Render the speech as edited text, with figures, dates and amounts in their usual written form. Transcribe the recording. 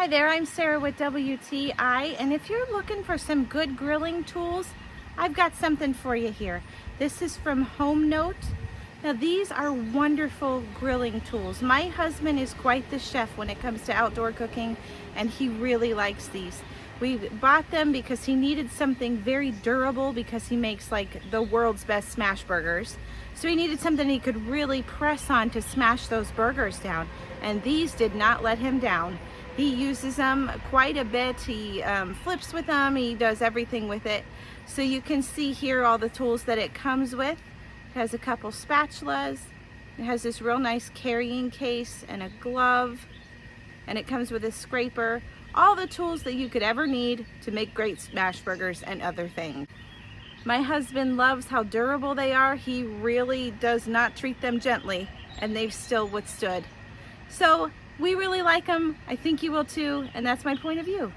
Hi there, I'm Sarah with WTI, and if you're looking for some good grilling tools, I've got something for you here. This is from homenote. Now these are wonderful grilling tools. My husband is quite the chef when it comes to outdoor cooking, and he really likes these. We bought them because he needed something very durable because he makes like the world's best smash burgers. So he needed something he could really press on to smash those burgers down, and these did not let him down. He uses them quite a bit. He flips with them. He does everything with it. So you can see here all the tools that it comes with. It has a couple spatulas. It has this real nice carrying case and a glove. And it comes with a scraper. All the tools that you could ever need to make great smash burgers and other things. My husband loves how durable they are. He really does not treat them gently, and they've still withstood. So we really like them. I think you will too, and that's my point of view.